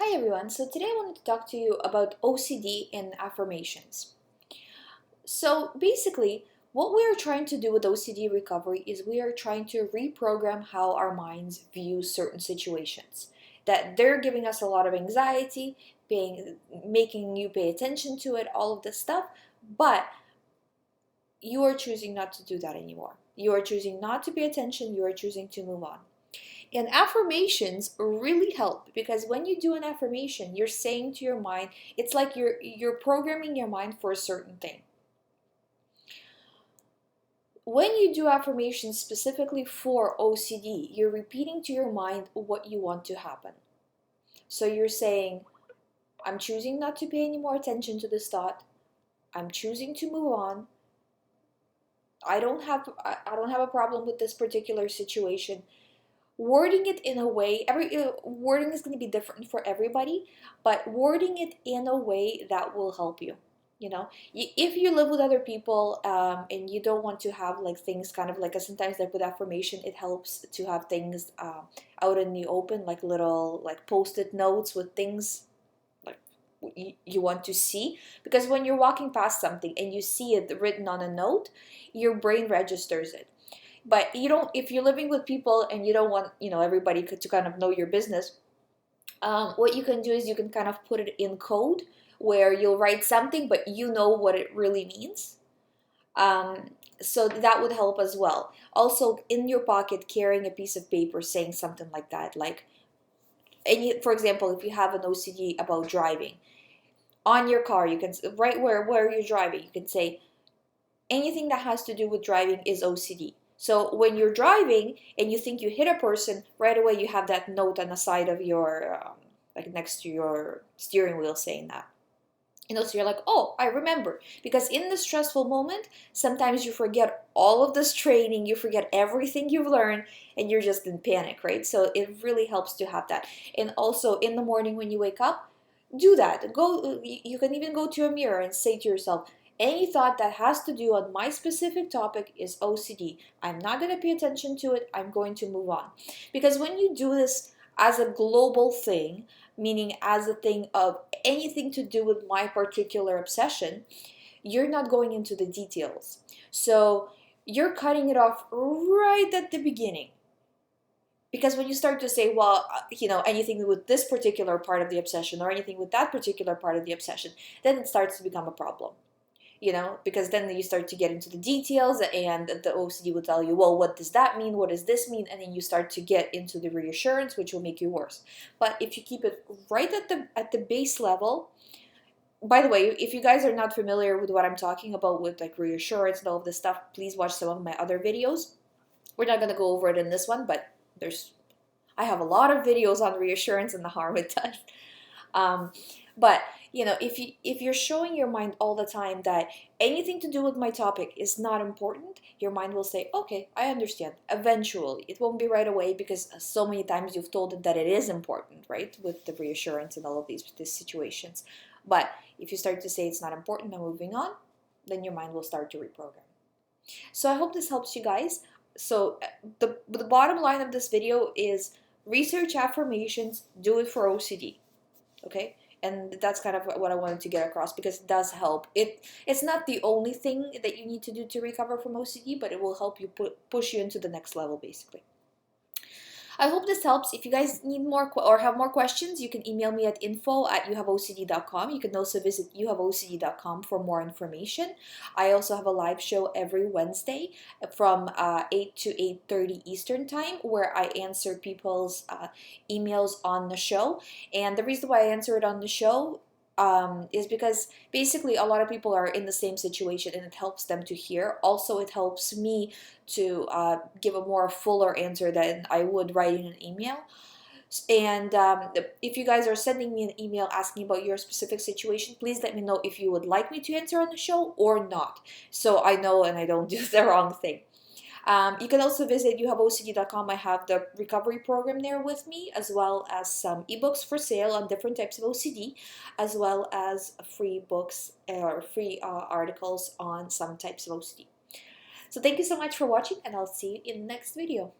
Hi everyone, so today I wanted to talk to you about OCD and affirmations. So basically, what we are trying to do with OCD recovery is we are trying to reprogram how our minds view certain situations. That they're giving us a lot of anxiety, making you pay attention to it, all of this stuff, but you are choosing not to do that anymore. You are choosing not to pay attention, you are choosing to move on. And affirmations really help because when you do an affirmation, you're saying to your mind, it's like you're programming your mind for a certain thing. When you do affirmations specifically for OCD, you're repeating to your mind what you want to happen. So you're saying, I'm choosing not to pay any more attention to this thought. I'm choosing to move on. I don't have a problem with this particular situation. Wording it in a way, every wording is going to be different for everybody, but wording it in a way that will help you. You know, if you live with other people and you don't want to have like things kind of like sometimes like with affirmation, it helps to have things out in the open, like little like post-it notes with things like you want to see, because when you're walking past something and you see it written on a note, your brain registers it. But you don't, if you're living with people and you don't want, everybody to kind of know your business, what you can do is you can kind of put it in code where you'll write something, but you know what it really means. So that would help as well. Also, in your pocket, carrying a piece of paper saying something like that, like, for example, if you have an OCD about driving, on your car, you can, right where you're driving, you can say, anything that has to do with driving is OCD. So when you're driving and you think you hit a person, right away you have that note on the side of your, like next to your steering wheel saying that. So you're like, oh, I remember. Because in the stressful moment, sometimes you forget all of this training, you forget everything you've learned, and you're just in panic, right? So it really helps to have that. And also in the morning when you wake up, do that. You can even go to a mirror and say to yourself, any thought that has to do on my specific topic is OCD. I'm not going to pay attention to it. I'm going to move on. Because when you do this as a global thing, meaning as a thing of anything to do with my particular obsession, you're not going into the details. So you're cutting it off right at the beginning. Because when you start to say, well, anything with this particular part of the obsession or anything with that particular part of the obsession, then it starts to become a problem. Because then you start to get into the details and the OCD will tell you, well, what does that mean? What does this mean? And then you start to get into the reassurance, which will make you worse. But if you keep it right at the base level, by the way, if you guys are not familiar with what I'm talking about with like reassurance and all of this stuff, please watch some of my other videos. We're not going to go over it in this one, but I have a lot of videos on reassurance and the harm it does. But if you're showing your mind all the time that anything to do with my topic is not important, your mind will say, okay, I understand. Eventually, it won't be right away because so many times you've told it that it is important, right? With the reassurance and all of these situations. But if you start to say it's not important, I'm moving on, then your mind will start to reprogram. So I hope this helps you guys. So the bottom line of this video is research affirmations, do it for OCD. Okay? And that's kind of what I wanted to get across because it does help. It's not the only thing that you need to do to recover from OCD, but it will help you push you into the next level, basically. I hope this helps. If you guys need more or have more questions, you can email me at info@youhaveocd.com. You can also visit youhaveocd.com for more information. I also have a live show every Wednesday from 8 to 8:30 Eastern Time where I answer people's emails on the show. And the reason why I answer it on the show is because basically a lot of people are in the same situation and it helps them to hear. Also, it helps me to give a more fuller answer than I would write in an email. And if you guys are sending me an email asking about your specific situation, please let me know if you would like me to answer on the show or not, so I know and I don't do the wrong thing. You can also visit youhaveocd.com. I have the recovery program there with me, as well as some ebooks for sale on different types of OCD, as well as free books or free articles on some types of OCD. So thank you so much for watching, and I'll see you in the next video.